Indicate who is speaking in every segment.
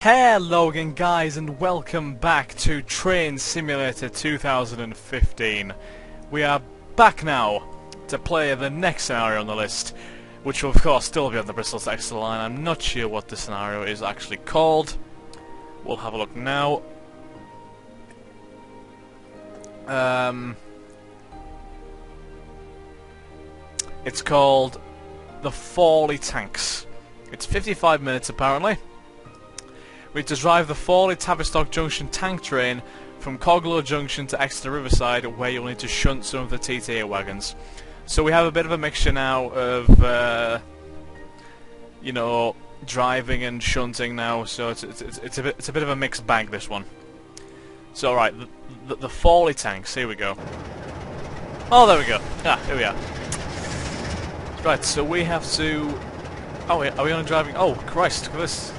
Speaker 1: Hello again guys and welcome back to Train Simulator 2015. We are back now to play the next scenario on the list, which will of course still be on the Bristol to Exeter line. I'm not sure what the scenario is actually called. We'll have a look now. It's called the Fawley Tanks. It's 55 minutes apparently. We to drive the Fawley Tavistock Junction tank train from Coglow Junction to Exeter Riverside, where you'll need to shunt some of the TTA wagons. So we have a bit of a mixture now of, you know, driving and shunting now. So it's a bit of a mixed bag, this one. So right, the Fawley tanks. Here we go. Oh, there we go. Ah, here we are. Right, so we have to. Oh, are we only driving? Oh, Christ! Look at this.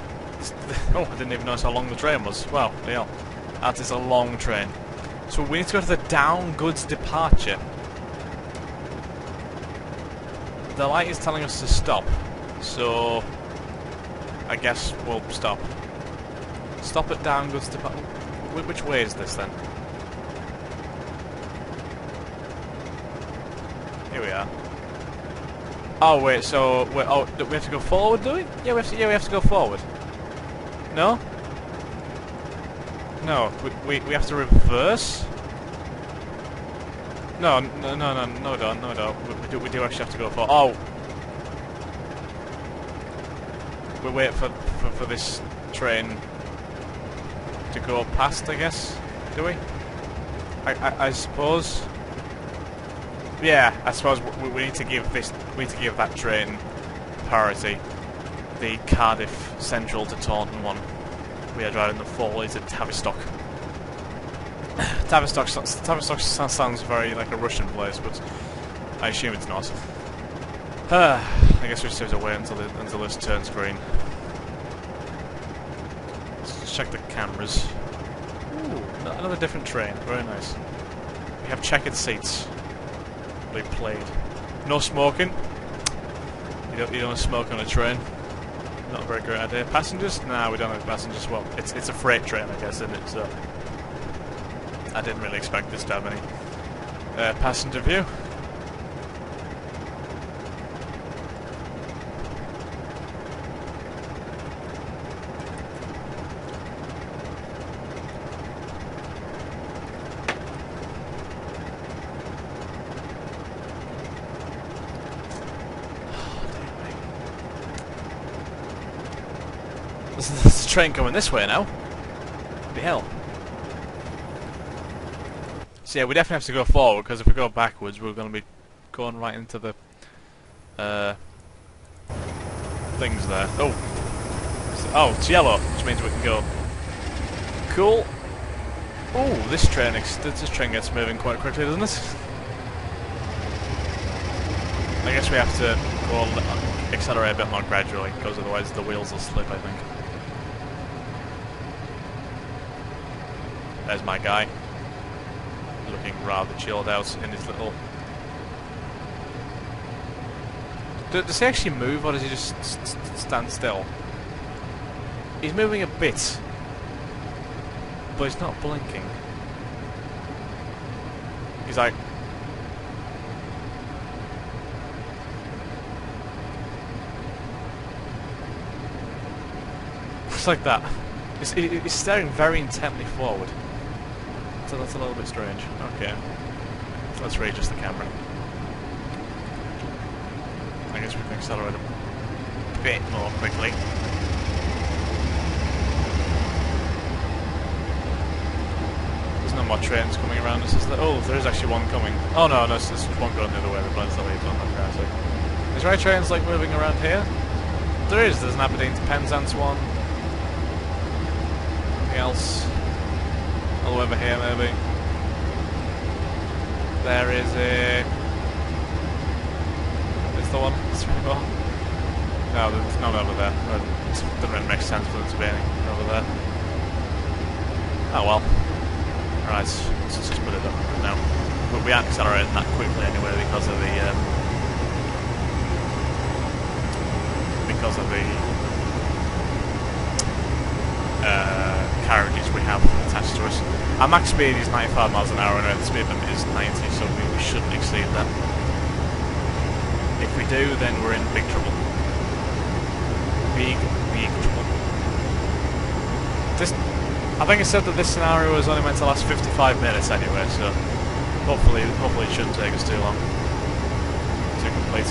Speaker 1: Oh, I didn't even notice how long the train was. Wow, yeah, that is a long train. So we need to go to the down goods departure. The light is telling us to stop, so I guess we'll stop. Stop at down goods departure. Which way is this then? Here we are. Oh wait, so do we have to go forward, do we? Yeah, we have to go forward. No? No, we have to reverse? No, we don't. We do actually have to go for. Oh! We wait for this train to go past, I guess? Do we? I suppose. Yeah, I suppose we need to give that train priority. The Cardiff Central to Taunton one. We are driving the Fawley to Tavistock. Tavistock sounds very like a Russian place, but I assume it's not. I guess we just have to wait until this turns green. Let's check the cameras. Ooh, another different train. Very nice. We have checkered seats. They played. No smoking. You don't smoke on a train. Not a very great idea. Passengers? Nah, we don't have passengers. Well, it's a freight train, I guess, isn't it? So I didn't really expect this to have any passenger view. There's a train coming this way now. What the hell? So yeah, we definitely have to go forward, because if we go backwards, we're going to be going right into the things there. Oh, it's yellow, which means we can go. Cool. Oh, this train gets moving quite quickly, doesn't it? I guess we have to go accelerate a bit more gradually, because otherwise the wheels will slip, I think. There's my guy, looking rather chilled out in his little... Does he actually move, or does he just stand still? He's moving a bit, but he's not blinking. He's like... Just like that. He's staring very intently forward. So that's a little bit strange. Okay. Let's readjust the camera. I guess we can accelerate a bit more quickly. There's no more trains coming around us, is there? Oh, there is actually one coming. Oh no, there's one going the other way. The blind's the way it's on that car, so. Is there any trains like moving around here? There is. There's an Aberdeen to Penzance one. Anything else? All over here, maybe. There is a... Is the one? No, there's none over there. It doesn't really make sense for there to be anything over there. Oh well. Right, let's just put it up now. But we aren't accelerating that quickly anyway because of the carriages we have attached to us. Our max speed is 95 miles an hour and the speed limit is 90, so we shouldn't exceed that. If we do, then we're in big trouble. Big trouble. I think I said that this scenario was only meant to last 55 minutes anyway, so hopefully it shouldn't take us too long to complete.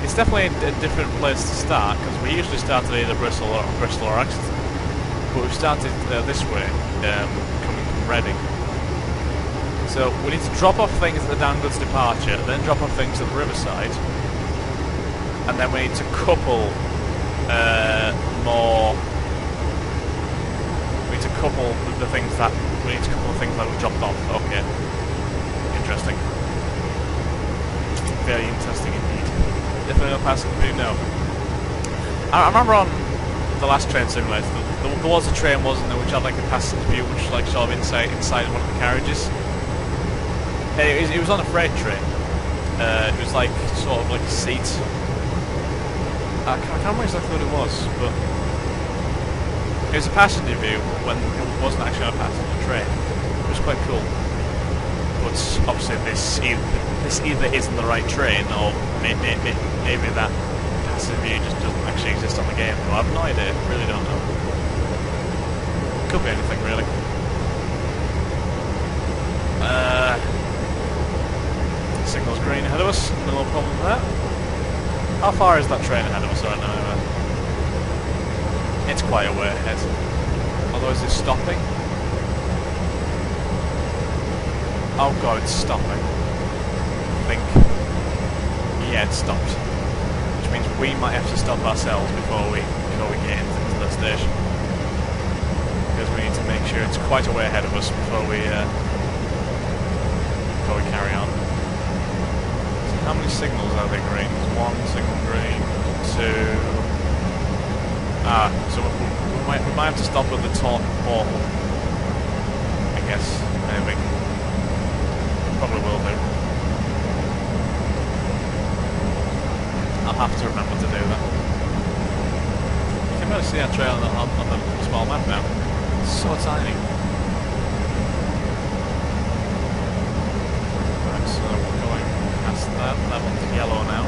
Speaker 1: It's definitely a different place to start, because we usually start at either Bristol or Exeter, but we've started this way, coming from Reading. So we need to drop off things at the Dangoods departure, then drop off things at the Riverside, and then we need to couple more. We need to couple the things that we dropped off. Okay, interesting. Very interesting indeed. Definitely a passing view. No, I remember on the last train simulator, there was a train, wasn't there, which had like a passenger view, which was like sort of inside one of the carriages. It was on a freight train. It was like sort of like a seat. I can't remember exactly what it was, but it was a passenger view when it wasn't actually on a passenger train. It was quite cool. But obviously this either isn't the right train, or maybe that passenger view just doesn't actually exist on the game. I have no idea. Really don't know. Could be anything really. Signal's green ahead of us. No problem there. How far is that train ahead of us right now? It's quite a way ahead. Although, is it stopping? Oh god, it's stopping. I think. Yeah, it's stopped. Which means we might have to stop ourselves before we get into the station. Because we need to make sure it's quite a way ahead of us before we carry on. How many signals are there green? There's one signal green, two. So we might have to stop at the Taunton portal. I guess, maybe. Probably will do. I'll have to remember to do that. You can really see our trail on the small map now. It's so tiny. Right, so we're going past that one's yellow now.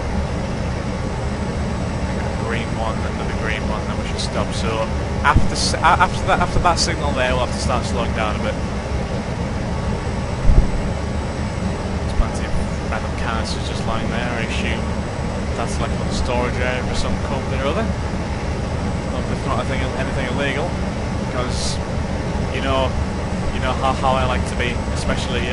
Speaker 1: Green one, and then the green one, then we should stop. So after that signal there, we'll have to start slowing down a bit. There's plenty of random canisters just lying there. I assume that's like a storage area for some company or other. Hope it's not anything illegal, because you know how I like to be, especially.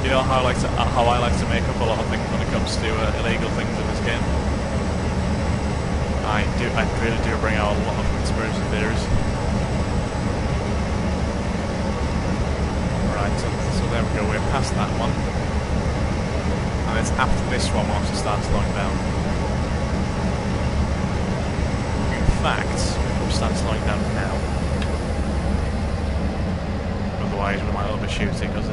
Speaker 1: You know how I like to make up a lot of things when it comes to illegal things in this game. I really do bring out a lot of conspiracy theories. Right, so there we go. We're past that one, and it's after this one we'll have to start slowing down. In fact, we'll start slowing down now. Otherwise we might overshoot it, because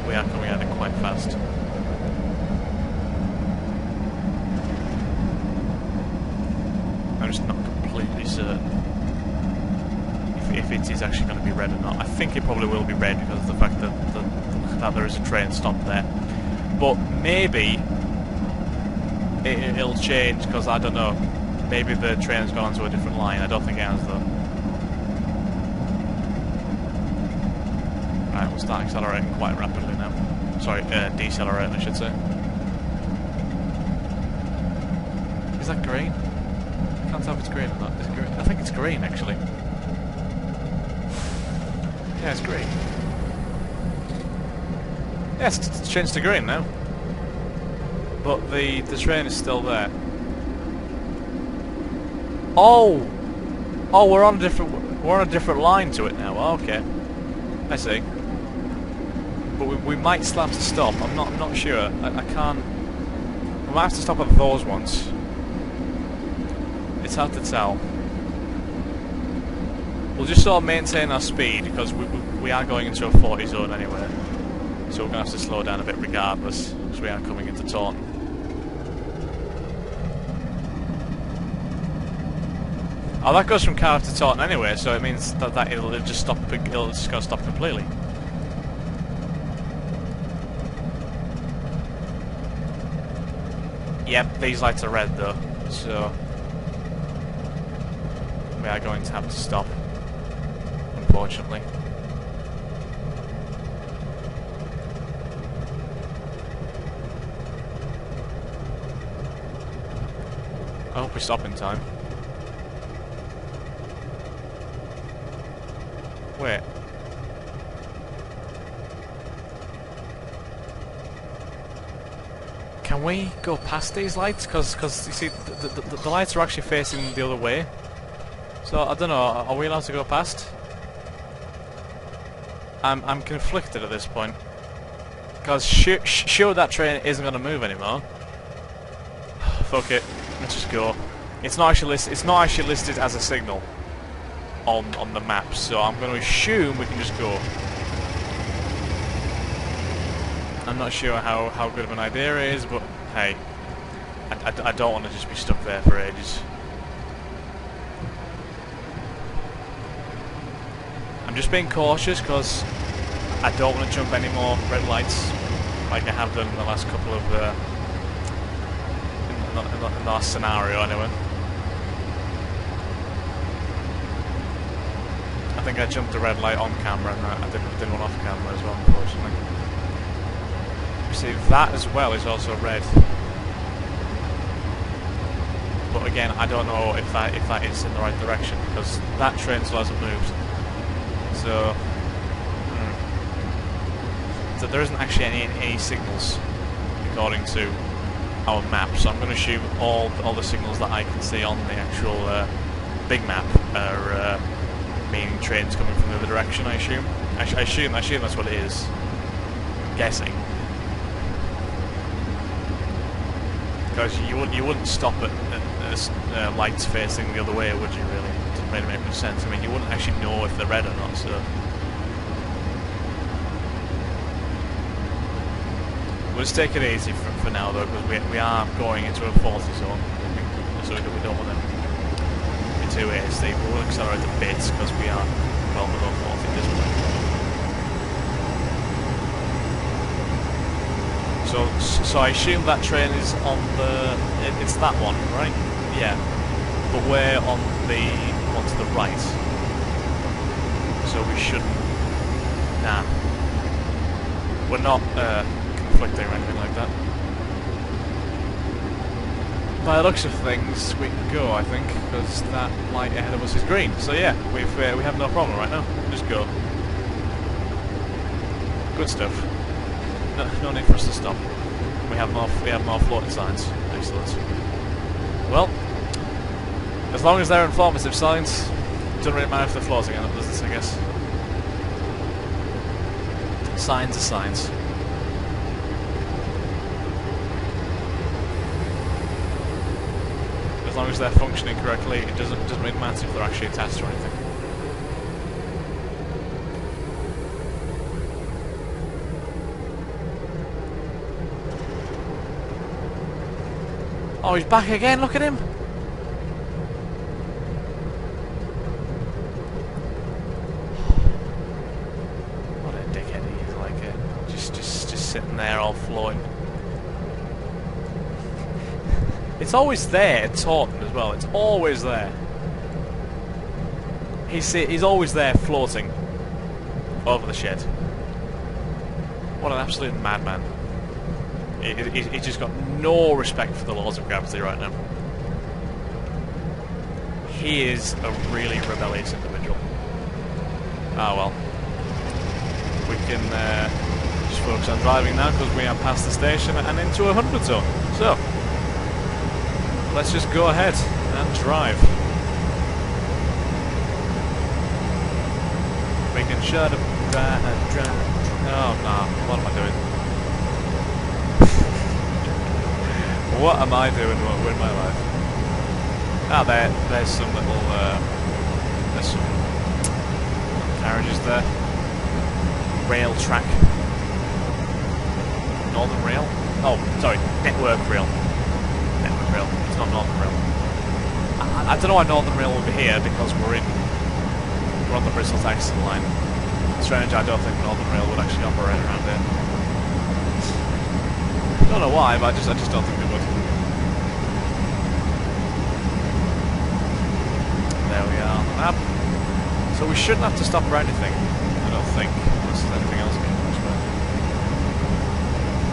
Speaker 1: we are coming at it quite fast. I'm just not completely certain if it is actually going to be red or not. I think it probably will be red because of the fact that there is a train stopped there. But maybe it'll change, because I don't know. Maybe the train's gone onto a different line. I don't think it has though. Right, we'll start accelerating quite rapidly now. Sorry, decelerating I should say. Is that green? I can't tell if it's green or not. Is it green? I think it's green actually. Yeah, it's green. Yeah, it's changed to green now. But the train is still there. Oh! Oh, we're on a different line to it now. Oh, okay. I see. But we might still have to stop. I'm not sure. I can't. We might have to stop at those ones. It's hard to tell. We'll just sort of maintain our speed, because we are going into a 40 zone anyway. So we're going to have to slow down a bit regardless, because we are coming into Taunton. Oh, that goes from Cardiff to Taunton anyway, so it means that it'll just stop. It'll just go stop completely. Yep, these lights are red though, so we are going to have to stop, unfortunately. I hope we stop in time. Wait. Can we go past these lights? Because you see, the lights are actually facing the other way. So, I don't know, are we allowed to go past? I'm conflicted at this point. Because sure that train isn't going to move anymore. Fuck it, let's just go. It's not actually listed as a signal on the map, so I'm going to assume we can just go. I'm not sure how good of an idea it is, but hey, I don't want to just be stuck there for ages. I'm just being cautious because I don't want to jump any more red lights like I have done in the last couple of in the last scenario anyway. I think I jumped a red light on camera and I did one off camera as well, unfortunately. You see, that as well is also red. But again, I don't know if that is in the right direction because that train still hasn't moved. So, so there isn't actually any signals according to our map. So I'm going to assume all the signals that I can see on the actual big map are meaning trains coming from the other direction. I assume. I assume that's what it is. I'm guessing. Because you wouldn't stop at lights facing the other way, would you? Really, it doesn't really make much sense. I mean, you wouldn't actually know if they're red or not. So, we'll just take it easy for now, though, because we are going into a 40 zone, so we don't want to be too hasty. But we'll accelerate a bit because we are well below 40 at this point. So I assume that train is on the... It's that one, right? Yeah. But we're on the one to the right. So we shouldn't... Nah. We're not conflicting or anything like that. By the looks of things, we can go, I think, because that light ahead of us is green. So yeah, we have no problem right now. Just go. Good stuff. No need for us to stop. We have more floating signs. Excellent. Well, as long as they're informative signs, doesn't really matter if they're floating or not, does it? I guess. Signs are signs. As long as they're functioning correctly, it doesn't really matter if they're actually attached or anything. Oh, he's back again, look at him! What a dickhead he is, like, just sitting there all floating. It's always there at Taunton as well, it's always there. He's always there floating over the shed. What an absolute madman. He's just got no respect for the laws of gravity right now. He is a really rebellious individual. Ah well. We can just focus on driving now because we are past the station and into 100 zone. So, let's just go ahead and drive. We can shut up, drive. Oh no, what am I doing? What am I doing with my life? Ah, there's some little, there's some carriages there. Rail track. Northern Rail? Oh, sorry, Network Rail. Network Rail, it's not Northern Rail. I don't know why Northern Rail will be here, because we're on the Bristol Thaxton line. Strange, I don't think Northern Rail would actually operate around here. I don't know why, but I just don't think they would. There we are on the map. So we shouldn't have to stop for anything, I don't think, unless there's anything else going this way.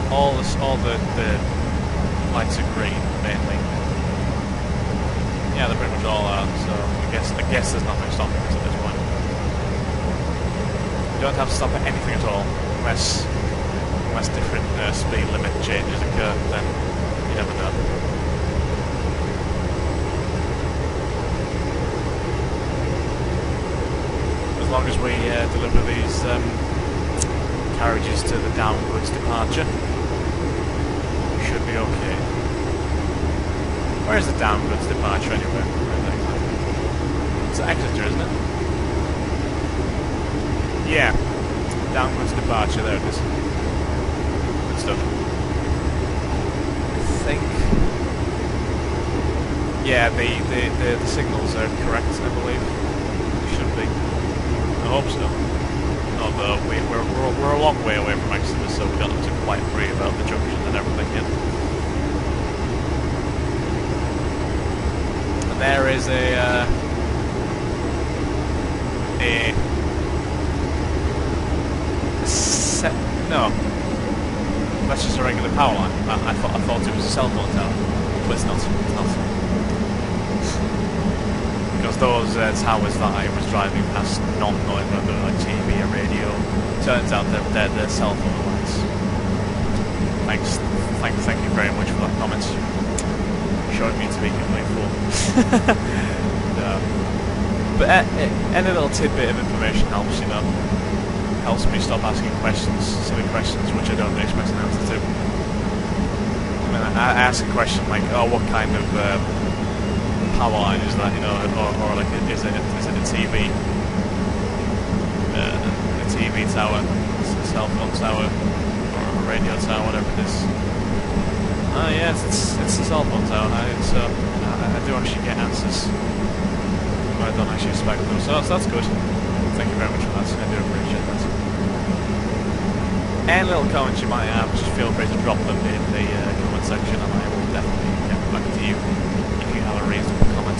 Speaker 1: All the lights are green, mainly. Yeah, they're pretty much all are, so I guess there's nothing stopping us at this point. You don't have to stop at anything at all, unless different speed limit changes occur, then you never know. As long as we deliver these carriages to the downwards departure, we should be okay. Where is the downwards departure anyway? It's Exeter, isn't it? Yeah, downwards departure, there it is. Good stuff. I think... yeah, the signals are correct, I believe. Should be. I hope so. Although we're a long way away from Exeter, so we don't have to quite worry about the junction and everything yet. And there is no, that's just a regular power line. I thought it was a cell phone tower, but it's not. It's not. Because those towers that I was driving past, not knowing whether like TV or radio, turns out they're cell phone lines. Thank you very much for that comment. Showing me to be completely full. No. But any little tidbit of information helps, you know. Helps me stop asking questions, silly questions, which I don't expect an answer to. I mean, I ask a question like, oh, what kind of power line is that, you know, or like, is it a TV? A TV tower, a cell phone tower, or a radio tower, whatever it is. Oh yes, it's a cell phone tower, so I do actually get answers. But I don't actually expect them, so that's good. Thank you very much for that, I do appreciate that. Any little comments you might have, just feel free to drop them in the comment section and I will definitely get back to you if you have a reasonable comment.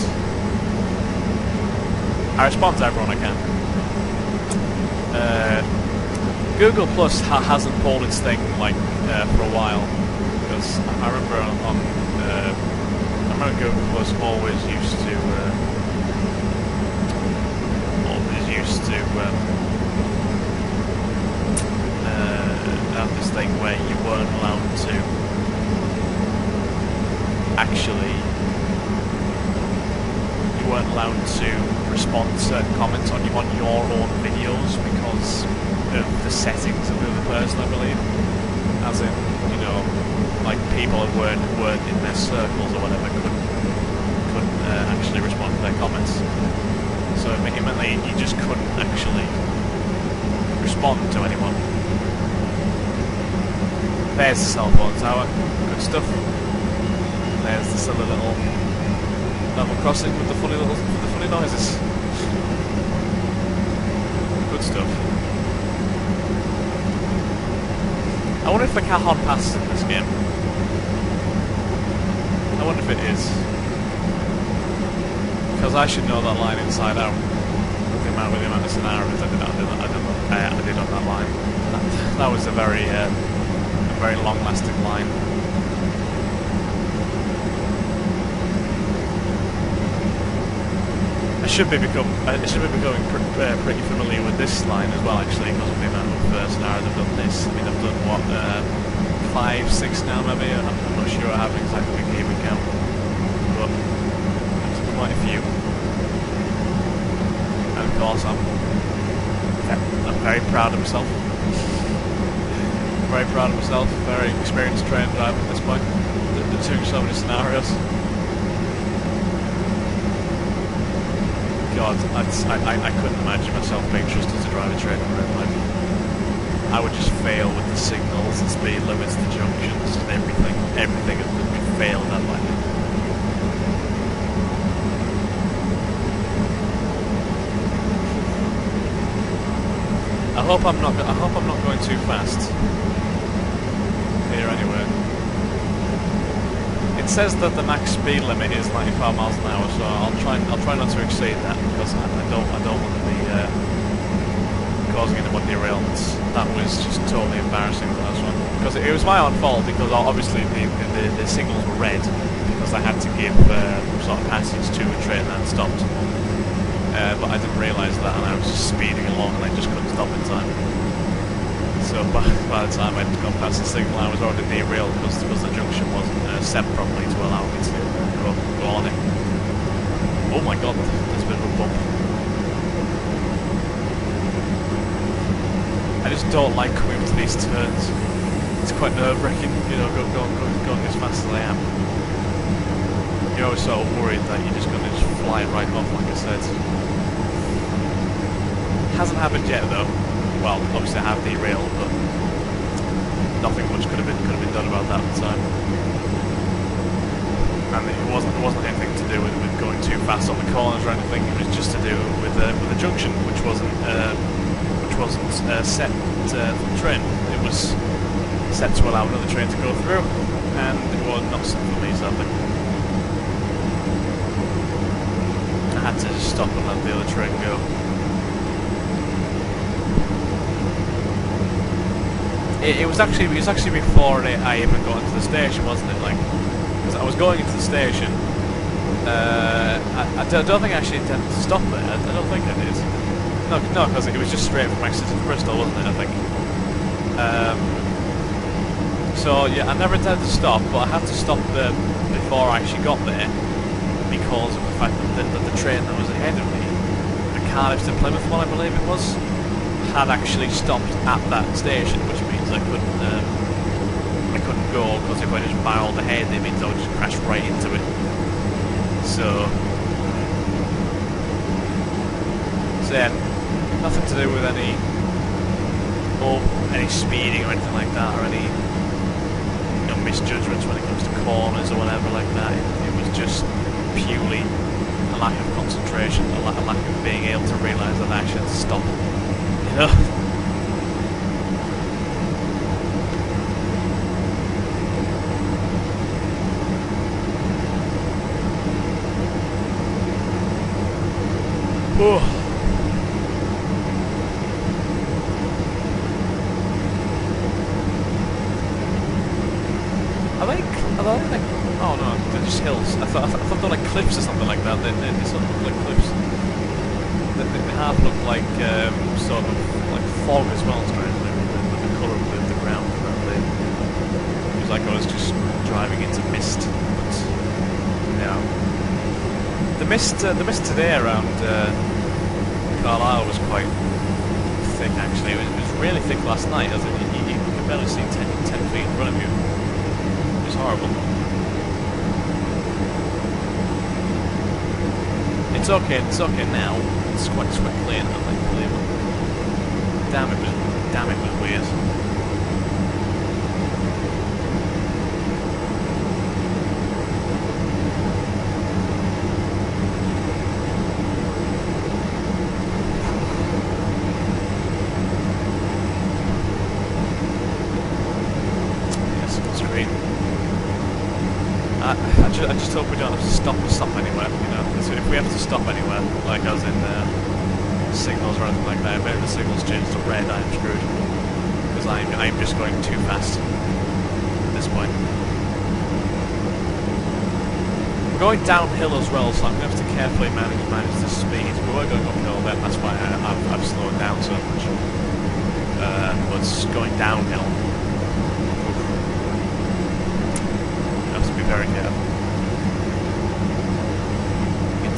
Speaker 1: I respond to everyone I can. Google Plus hasn't pulled its thing like for a while, because I remember I remember Google Plus always used to have this thing where you weren't allowed to respond to certain comments on your own videos because of the settings of the other person, I believe. As in, you know, like people who weren't in their circles or whatever couldn't actually respond to their comments. So it meant that you just couldn't actually respond to anyone. There's the cell phone tower, good stuff. There's the silly little level crossing with the funny noises. Good stuff. I wonder if the Cajon passes in this game. I wonder if it is. Because I should know that line inside out. With the amount of scenarios I did on that line. That was a very long-lasting line. I should be becoming pretty familiar with this line as well, actually, because of the amount of scenarios I've done this. I mean, I've done what 5, 6 now, maybe. I'm not sure I haven't exactly been keeping count, but there's quite a few. And of course, I'm very proud of myself. Very proud of myself. Very experienced train driver at this point. Doing so many scenarios. God, I couldn't imagine myself being trusted to drive a train on a red light. I would just fail with the signals, the speed limits, the junctions, and everything. Everything would fail at that light. hope I'm not going too fast here anyway. It says that the max speed limit is 95 miles an hour, so I'll try not to exceed that, because I don't want to be causing any more derailments. That was just totally embarrassing, the last one, because it was my own fault, because obviously the signals were red because I had to give sort of passage to a train that had stopped. But I didn't realise that, and I was just speeding along and I just couldn't stop in time. So by the time I'd gone past the signal, I was already derailed because the junction wasn't set properly to allow me to go on it. Oh my god, there's a bit of a bump. I just don't like coming to these turns. It's quite nerve-wracking, you know, going as fast as I am. You're always sort of worried that you're just going to just fly right off, like I said. Hasn't happened yet though. Well, obviously I have derailed, but nothing much could have been done about that at the time. And it wasn't anything to do with going too fast on the corners or anything. It was just to do with the junction, which wasn't set for the train. It was set to allow another train to go through, and it was not set for me, sadly. I had to just stop and let the other train go. It was actually before I even got into the station, wasn't it? Like, because I was going into the station. I don't think I actually intended to stop there. I don't think I did. No, because it was just straight from Exeter to Bristol, wasn't it? I think. So yeah, I never intended to stop, but I had to stop there before I actually got there because of the fact that the train that was ahead of me, the Cardiff to Plymouth one, I believe it was, had actually stopped at that station, which means I couldn't go, because if I just barreled ahead, it means I would just crash right into it. So yeah, nothing to do with any speeding or anything like that, or any misjudgments when it comes to corners or whatever like that. It was just purely a lack of concentration, a lack of being able to realise that I actually had to stop. You know? Oh. Are they like, oh no, they're just hills. I thought they're like cliffs or something like that. They sort of look like cliffs. They half look like sort of like fog as well, strangely, with the colour of the ground. It was like I was just driving into mist. But yeah, the mist today around Carlisle was quite thick. Actually, it was really thick last night. As you could barely see 10 feet in front of you. It was horrible. It's okay now. It's quite clear now, I believe. Damn, it was weird. I just hope we don't have to stop anywhere, you know. So if we have to stop anywhere, like as in signals or anything like that, if the signals change to red, I'm screwed. Because I'm just going too fast at this point. We're going downhill as well, so I'm going to have to carefully manage the speed. We were going uphill then, that's why I've slowed down so much. But going downhill, you have to be very careful.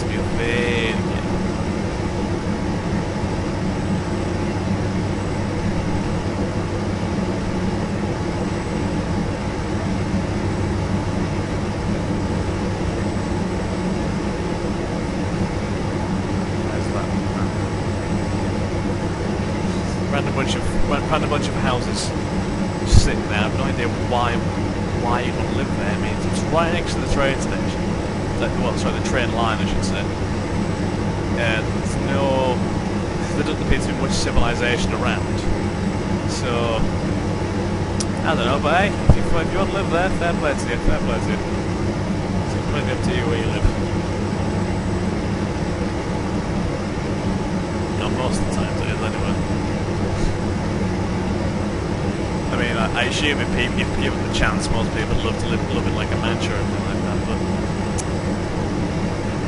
Speaker 1: Very careful. Random bunch of houses just sitting there. I have no idea why you would live there. I mean, it's right next to the train station. Well, sorry, the train line, I should say. And there's no... The appear to be much civilization around. So, I don't know, but hey, if you want to live there, fair play to you, fair play to you. It's completely up to you where you live. Not most of the time it is, anyway. I mean, I assume if given the chance, most people would love to live in like a mansion or anything like that, but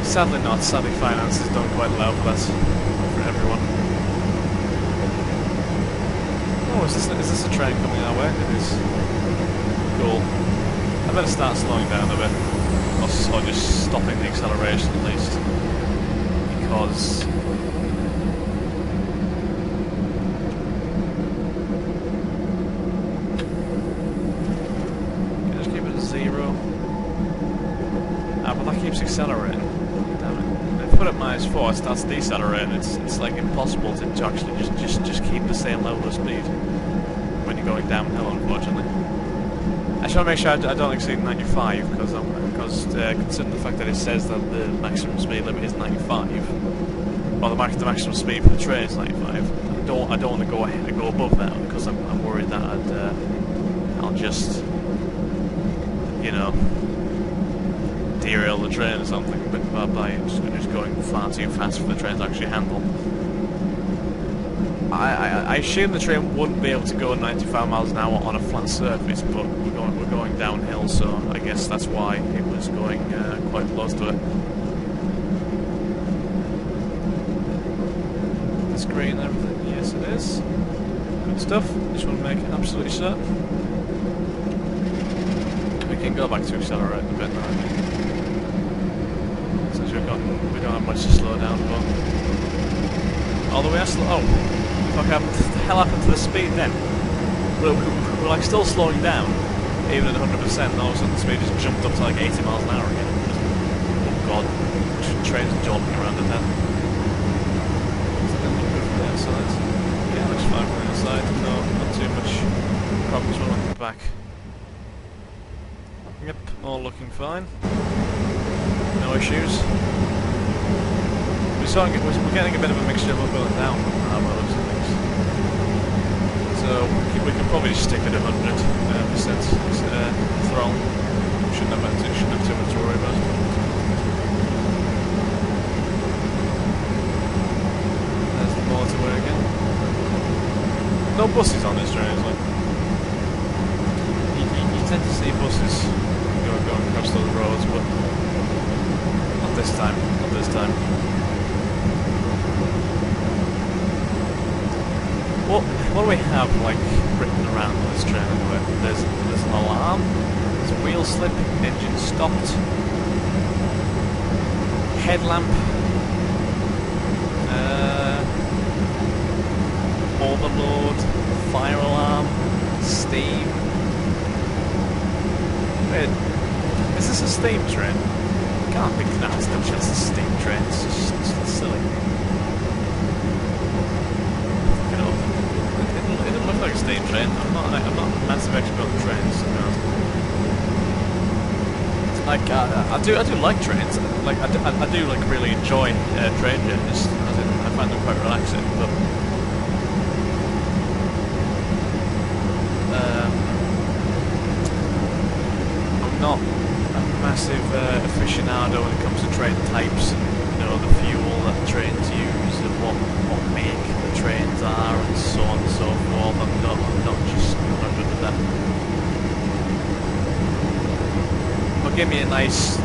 Speaker 1: sadly not. Sadly, finances don't quite allow for that for everyone. Oh, is this a train coming our way? It is. Cool. I better start slowing down a bit, or just stopping the acceleration at least, because can I just keep it at 0? Ah, but that keeps accelerating. Damn it! If I put it -4, it starts decelerating. It's like impossible to actually just keep the same level of speed when you're going downhill, unfortunately. I just want to make sure I don't exceed 95, because considering the fact that it says that the maximum speed limit is 95, or the maximum speed for the train is 95. I don't want to go above that, because I'm worried that I'll just, you know, derail the train or something by just going far too fast for the train to actually handle. I assume the train wouldn't be able to go 95 miles an hour on a flat surface, but we're going downhill, so I guess that's why it was going quite close to it. The screen and everything, yes it is. Good stuff. Just want to make absolutely certain. We can go back to accelerate a bit now. Since we don't have much to slow down, but although we are slow. Oh. What the hell happened to the speed then? We're like still slowing down, even at 100%, and all of a sudden the speed just jumped up to like 80 miles an hour again. Oh god, trains are jolting around at that. Does it look good from the outside? Yeah, it looks fine from the outside, no, not too much problems when looking back. Yep, all looking fine. No issues. We're getting a bit of a mixture of up and down by the looks of things. So we can probably just stick at 100% throttle. Shouldn't have too much to worry about. There's the motorway again. No buses on this train, is there? You tend to see buses going across those roads, but not this time. Not this time. What do we have, like, written around on this train anyway? There's an alarm, there's a wheel slip, engine stopped, headlamp, overload, fire alarm, steam. Wait, is this a steam train? Can't be, no, it's not just a steam train, it's just silly. Like a steam train. I'm not a massive expert on trains, to be honest. Like I do like trains. Like I do like really enjoy train journeys. I find them quite relaxing. But I'm not a massive aficionado when it comes to train types and, you know, the fuel that trains use and what make the trains are and so on and so forth. I'm not just 100 with that. But give me a nice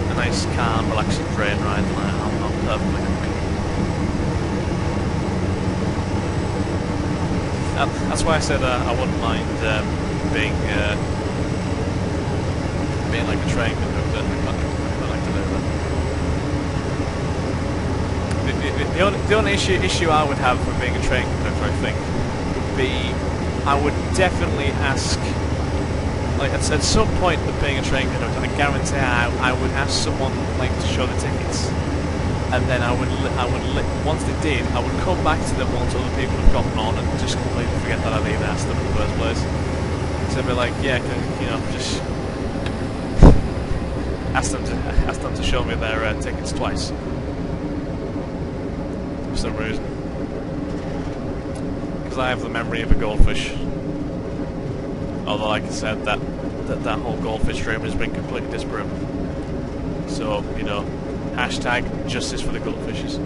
Speaker 1: calm, relaxing train ride, and I'm perfectly happy. That's why I said I wouldn't mind being like a train conductor. I like to do that. The only issue I would have with being a train conductor, I think, would be I would definitely ask, like at some point with being a train conductor, I guarantee I would ask someone like to show the tickets, and then I would once they did, I would come back to them once other people have gotten on and just completely forget that I'd even asked them in the first place. So I'd be like, yeah, just ask them to show me their tickets twice for some reason. Because I have the memory of a goldfish. Although, like I said, that whole goldfish dream has been completely disparate. So, you know, hashtag justice for the goldfishes.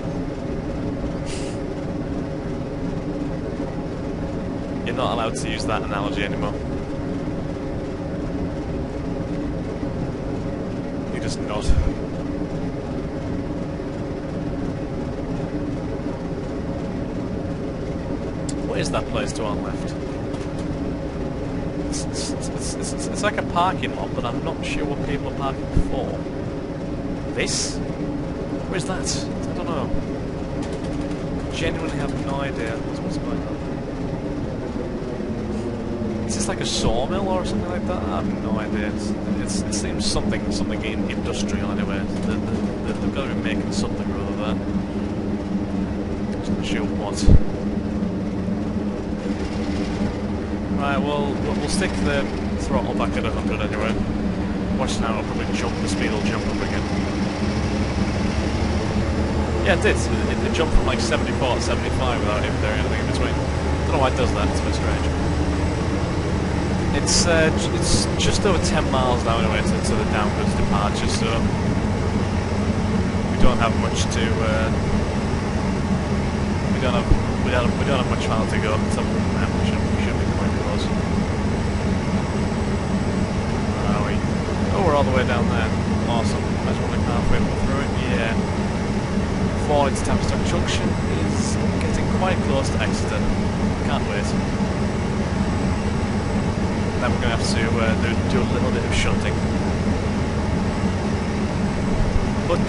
Speaker 1: You're not allowed to use that analogy anymore. You just nod. What is that place to our left? It's like a parking lot, but I'm not sure what people are parking for. This? Where's that? I don't know. Genuinely have no idea what's going on. Is this like a sawmill or something like that? I have no idea. It seems something industrial anyway. They've got to be making something or other there. Just not sure what. Right, well, we'll stick the throttle back at 100 anyway. Watch now, I'll probably jump, the speed will jump up again. Yeah, it did. It jumped from like 74 to 75 without even doing anything in between. I don't know why it does that, it's a bit strange. It's just over 10 miles now anyway to the downwards departure, so we don't have much to we don't have much further to go, so we should be quite close. Where are we? Oh, we're all the way down there. Awesome. I just want to halfway through it. Yeah. Fawley to Tavistock Junction is getting quite close to Exeter. Can't wait. Then we're going to have to do a little bit of shunting. But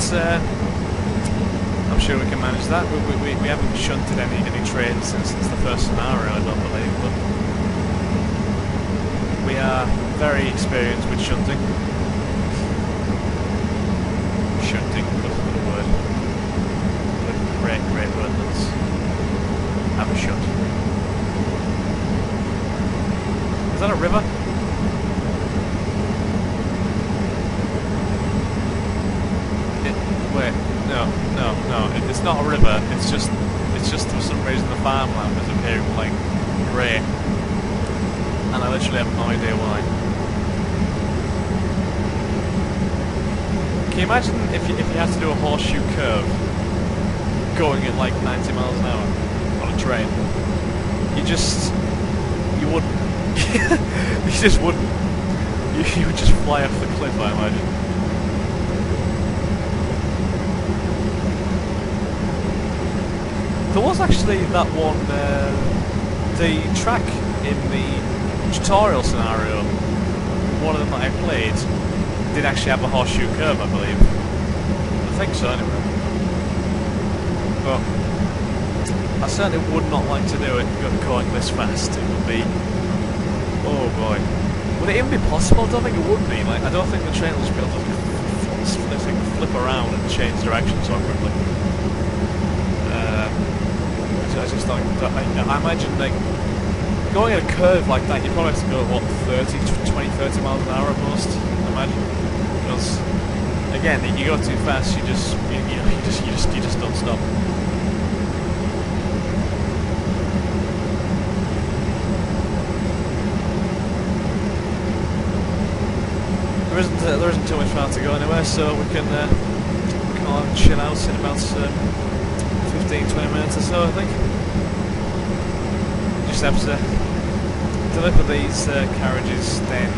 Speaker 1: I'm sure we can manage that. We haven't shunted any trains since the first scenario, I don't believe, but we are very experienced with shunting. Shunting, that's a good word. What a great word, let's have a shunt. Is that a river? Wait, no, it's not a river, it's just for some reason the farmland is appearing like grey. And I literally have no idea why. Can you imagine if you had to do a horseshoe curve going at like 90 miles an hour on a train? You wouldn't. You just wouldn't. You would just fly off the cliff, I imagine. There was actually that one, the track in the tutorial scenario, one of them that I played, did actually have a horseshoe curve, I believe. I think so, anyway. But I certainly would not like to do it going this fast. It would be... oh boy. Would it even be possible? I don't think it would be. Like, I don't think the train will just be able to flip around and change direction so quickly. I just don't... I imagine, like, going at a curve like that, you probably have to go, what, 20, 30 miles an hour at most, I imagine. Because, again, if you go too fast, you just don't stop. There isn't too much far to go anywhere, so we can all chill out in about 15-20 minutes or so, I think. Just have to deliver these carriages, then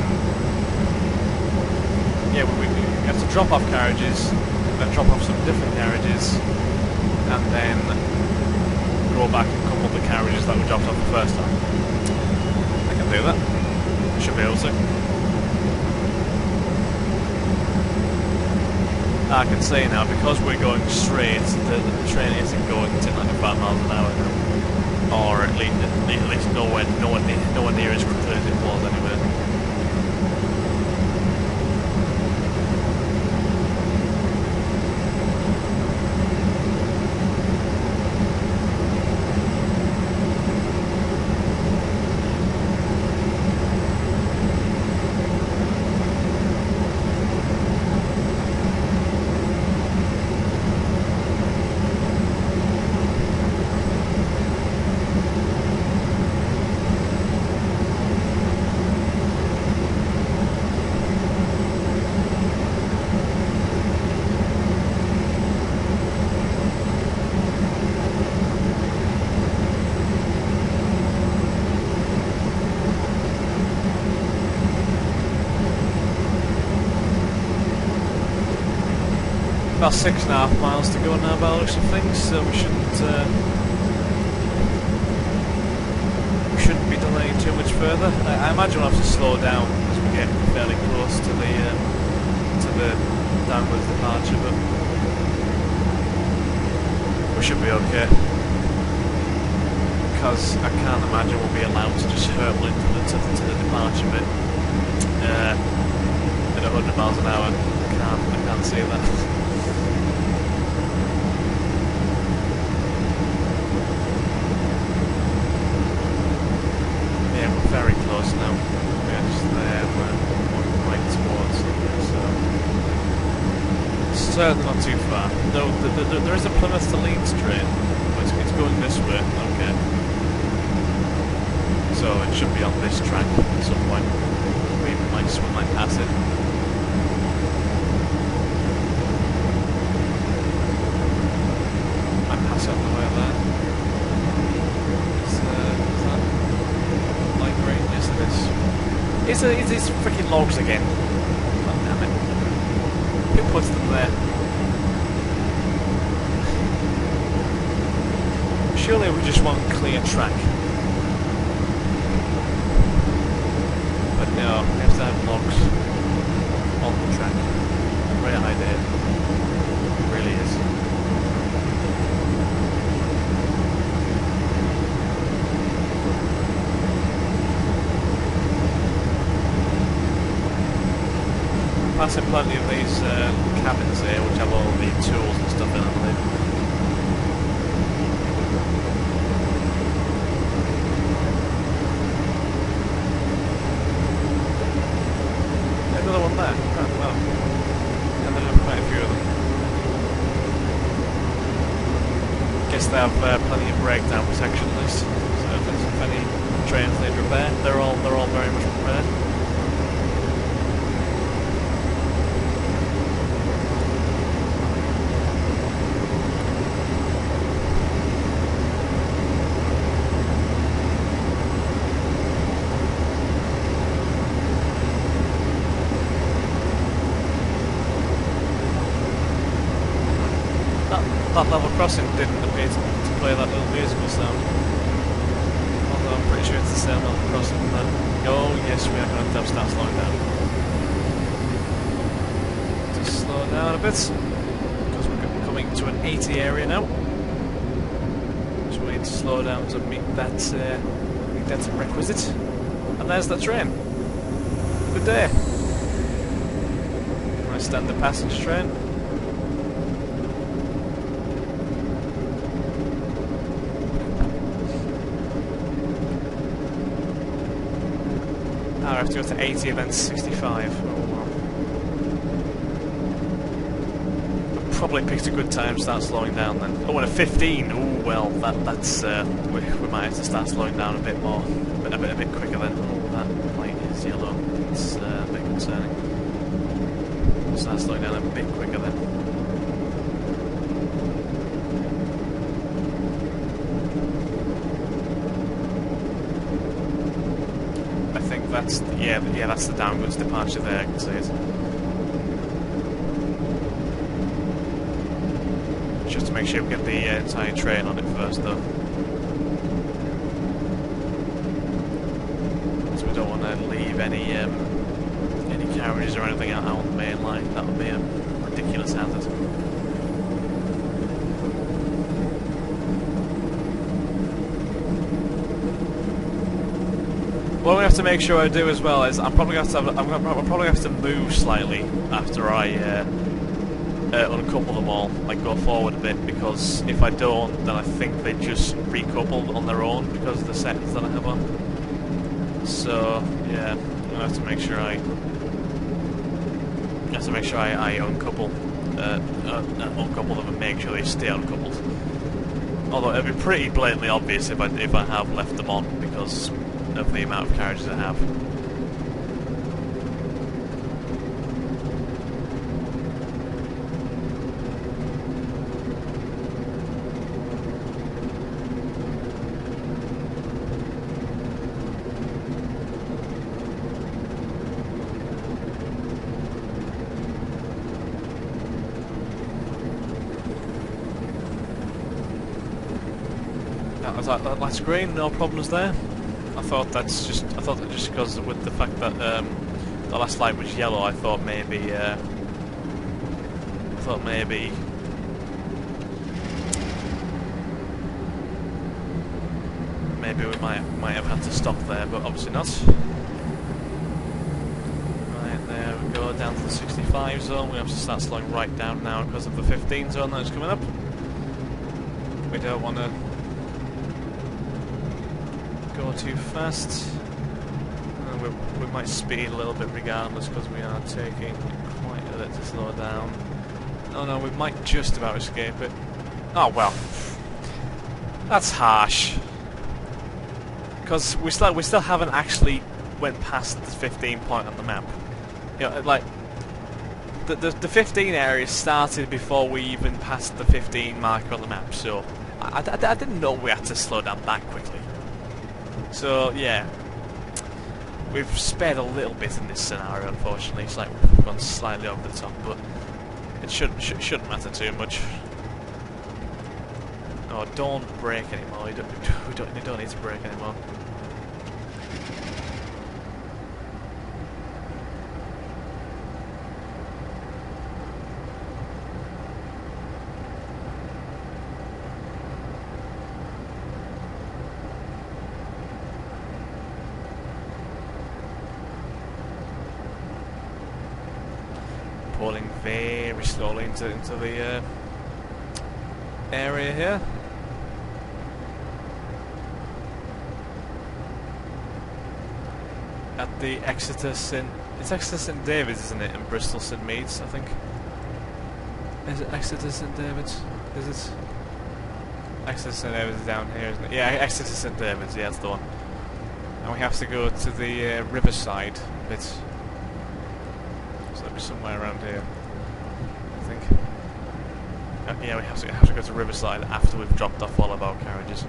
Speaker 1: yeah, we have to drop off carriages, then drop off some different carriages, and then go back and couple the carriages that we dropped off the first time. I can do that. I should be able to. I can say now, because we're going straight, the train isn't going to 95 miles an hour now. Or at least nowhere near as quickly as it was anyway. got 6.5 miles to go now by the looks of things, so we shouldn't be delaying too much further. I imagine we'll have to slow down as we get fairly close to the downwards departure, but we should be okay. Because I can't imagine we'll be allowed to just hurtle into the departure bit at 100 miles an hour. I can't see that. Yeah, we're very close now. We're just there, we're right towards it, so it's certainly not too far. No, there is a Plymouth to Leeds train, but it's going this way, okay. So it should be on this track at some point. We might swim like past it. Might pass it on the way there. Is that light green? Yes it is. Is these freaking logs again? God damn it. Who puts them there? Surely we just want clear track. But no, we have to have logs on the track. Great idea. It really is. Passing plenty of these cabins here, which have all the tools and stuff in them. Another one there. Oh, well. And there are quite a few of them. Guess they have plenty of breakdown protection at least. So if any trains need repair, they're all very much prepared. That level crossing didn't appear to play that little musical sound. Although I'm pretty sure it's the same level crossing from that. Oh yes, we are going to have to start slowing down. Just slow down a bit, because we're coming to an 80 area now. So we need to slow down to meet that's a requisite. And there's the train. Good day. Nice standard passenger train. I have to go to 80 and then 65. Oh, well. Probably picked a good time to start slowing down then. Oh, and a 15. Oh well, that's we might have to start slowing down a bit more, a bit quicker then. Oh, that light is yellow. It's a bit concerning. We'll start slowing down a bit quicker then. That's that's the downwards departure there. I can see it. Just to make sure we get the entire train on it first, though, so we don't want to leave any carriages or anything out on the main line. That would be a ridiculous hazard. What we have to make sure I do as well is I'm probably going to have to move slightly after I uncouple them all, like go forward a bit, because if I don't, then I think they just recouple on their own because of the settings that I have on. So yeah, I'm gonna have to make sure I uncouple them and make sure they stay uncoupled. Although it'd be pretty blatantly obvious if I have left them on because of the amount of carriages I have. That's green, no problems there. I thought that just because with the fact that the last light was yellow, I thought maybe maybe we might have had to stop there, but obviously not. Right, there we go, down to the 65 zone. We have to start slowing right down now because of the 15 zone that's coming up. We don't want to go too fast. We might speed a little bit regardless because we are taking quite a bit to slow down. Oh no, we might just about escape it. Oh well, that's harsh. Because we still haven't actually went past the 15 point on the map. You know, like the 15 area started before we even passed the 15 marker on the map. So I didn't know we had to slow down that quickly. So yeah, we've sped a little bit in this scenario. Unfortunately, it's like we've gone slightly over the top, but it shouldn't matter too much. Oh, don't brake anymore. You don't need to brake anymore. Pulling very slowly into the area here. At the Exeter St David's, isn't it? And Bristol St Meads, I think. Is it Exeter St David's? Is it? Exeter St David's is down here, isn't it? Yeah, Exeter St David's, yeah, that's the one. And we have to go to the Riverside bit. So that'll be somewhere around here, I think. Yeah, we have to go to Riverside after we've dropped off all of our carriages.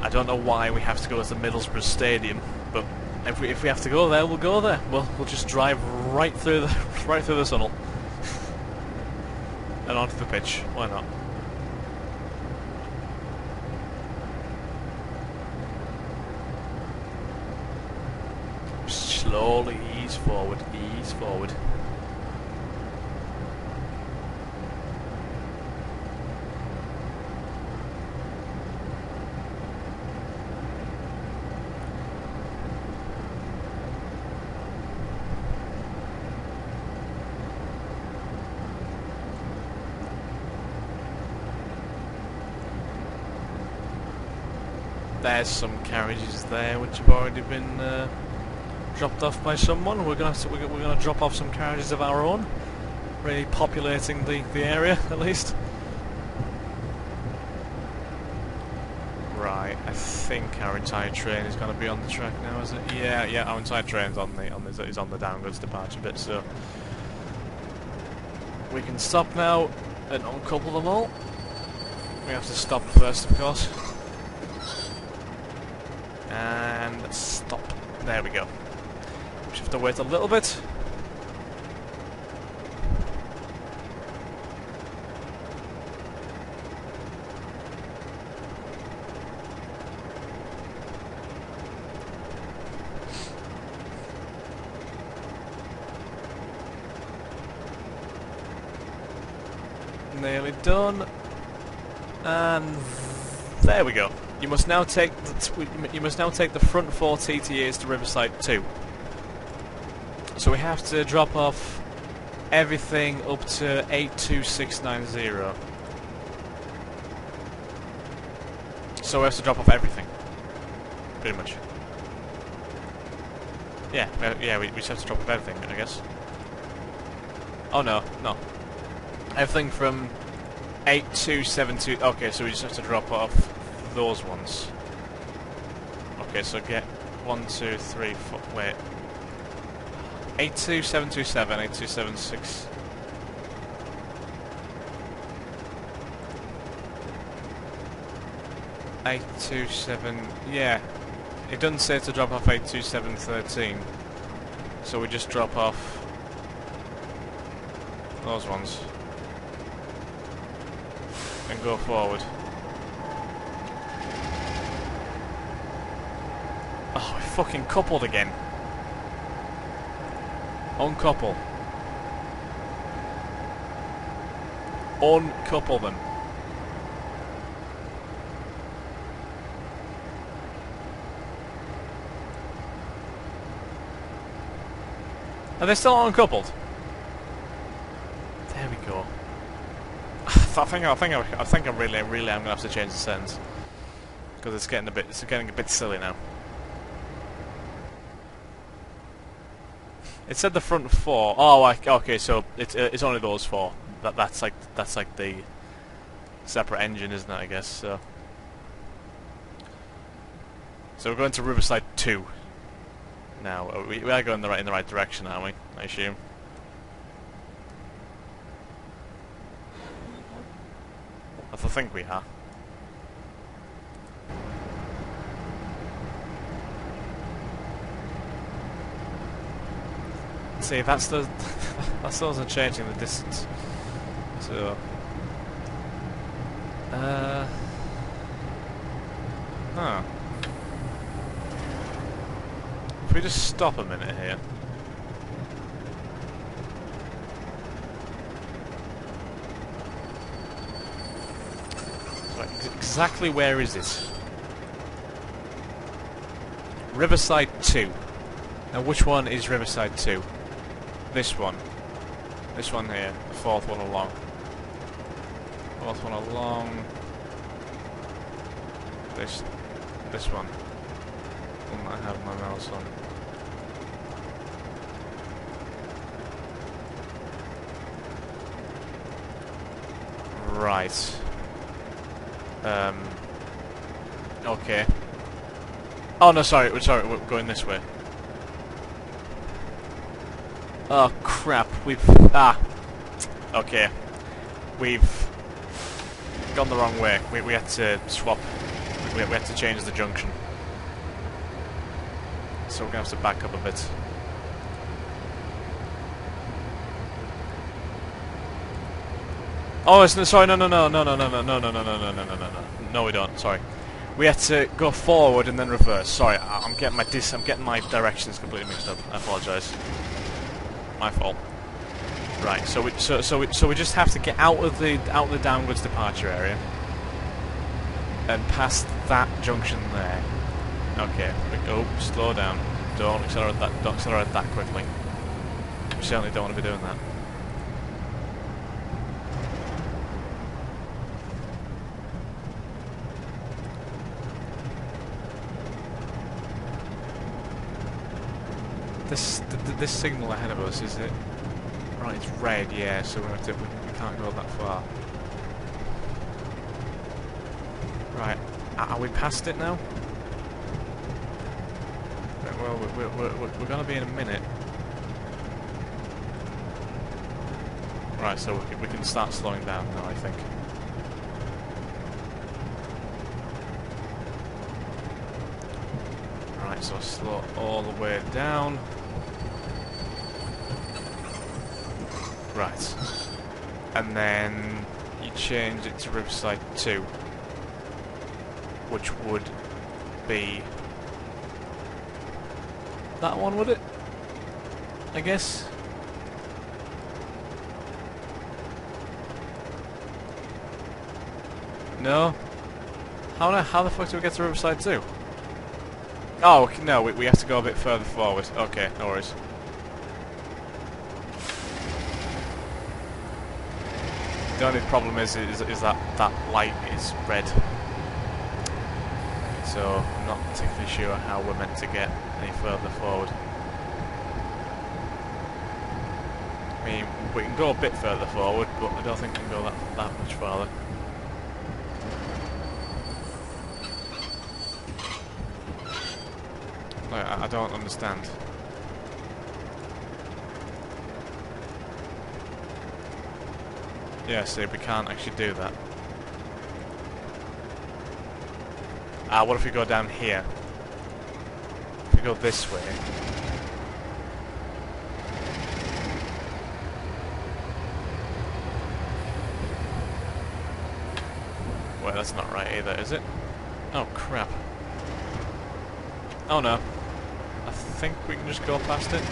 Speaker 1: I don't know why we have to go to Middlesbrough Stadium, but if we have to go there, we'll go there. We'll just drive right through the tunnel and onto the pitch. Why not? Slowly ease forward, ease forward. There's some carriages there which have already been dropped off by someone. We're gonna drop off some carriages of our own, really populating the area at least. Right, I think our entire train is going to be on the track now, is it? Yeah, our entire train's on the downwards departure bit, so we can stop now and uncouple them all. We have to stop first, of course. And stop. There we go. We just have to wait a little bit. Nearly done. And there we go. You must now take the front 4 TTAs to Riverside 2. So we have to drop off everything up to 82690. So we have to drop off everything, pretty much. Yeah, we just have to drop off everything, I guess. Oh no, everything from 8272. Okay, so we just have to drop off those ones. Okay, so get 1, 2, 3, 4. Wait. 82727, 8276. Yeah. It doesn't say to drop off 82713. So we just drop off those ones. and go forward. Oh, we fucking coupled again. Uncouple. Uncouple them. Are they still uncoupled? There we go. I think I really am gonna have to change the settings because it's getting a bit silly now. It said the front four. Oh, okay. So it's only those four. That's like the separate engine, isn't it? I guess so. So we're going to Riverside 2 now. We are going in the right direction, aren't we? I assume. I think we are. See, that still isn't changing the distance. So, huh. If we just stop a minute here. So, exactly where is it? Riverside 2. Now, which one is Riverside 2? This one. This one here. The fourth one along. Fourth one along. This one. One that I have my mouse on. Right. Okay. Oh no, sorry, we're going this way. Oh crap, okay. We've gone the wrong way. We had to swap. We had to change the junction. So we're gonna have to back up a bit. Oh, sorry, no, we don't. Sorry, we had to go forward and then reverse. Sorry, I'm getting my directions completely mixed up. I apologise. My fault. Right, so we just have to get out of the downwards departure area and past that junction there. Okay, slow down. Don't accelerate that quickly. We certainly don't want to be doing that. This signal ahead of us, is it? Right, it's red, yeah, so we can't go that far. Right, are we past it now? Right, well, we're gonna be in a minute. Right, so we can start slowing down now, I think. Right, so slow all the way down. Right, and then you change it to Riverside 2, which would be that one, would it? I guess. No. How the fuck do we get to Riverside 2? Oh no, we have to go a bit further forward. Okay, no worries. The only problem is that light is red, so I'm not particularly sure how we're meant to get any further forward. I mean, we can go a bit further forward, but I don't think we can go that much farther. I don't understand. Yeah, see, we can't actually do that. What if we go down here? If we go this way... wait, that's not right either, is it? Oh, crap. Oh, no. I think we can just go past it.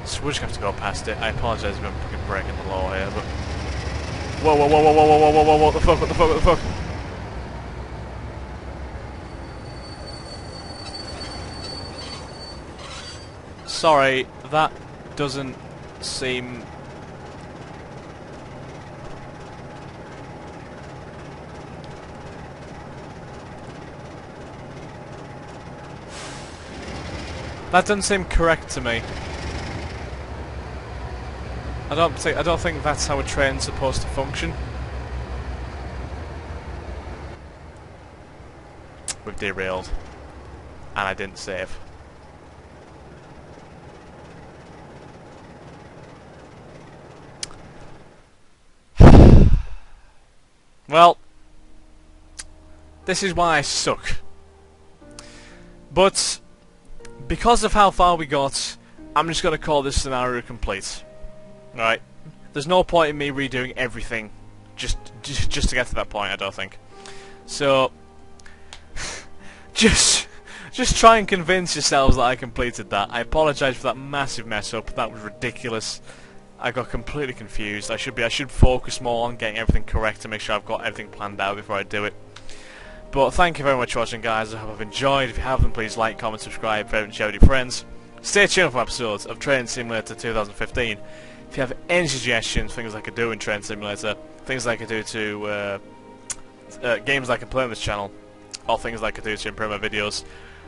Speaker 1: So we're just going to have to go past it. I apologise if I'm fucking breaking the law here, but... Whoa, whoa, whoa, whoa, whoa, whoa, whoa, whoa, what the fuck, what the fuck, what the fuck? Sorry, that doesn't seem... That doesn't seem correct to me. I don't think that's how a train's supposed to function. We've derailed. And I didn't save. Well, this is why I suck. But because of how far we got, I'm just going to call this scenario complete. Right? There's no point in me redoing everything just to get to that point, I don't think. So, just try and convince yourselves that I completed that. I apologise for that massive mess up. That was ridiculous. I got completely confused. I should focus more on getting everything correct to make sure I've got everything planned out before I do it. But thank you very much for watching, guys. I hope I've enjoyed. If you haven't, please like, comment, subscribe, favorite, and share with your friends. Stay tuned for episodes of Train Simulator 2015. If you have any suggestions, things I could do in Train Simulator, things I could do to games I can play on this channel, or things I could do to improve my videos,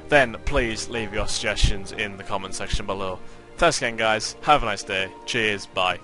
Speaker 1: then please leave your suggestions in the comment section below. Thanks again, guys. Have a nice day. Cheers. Bye.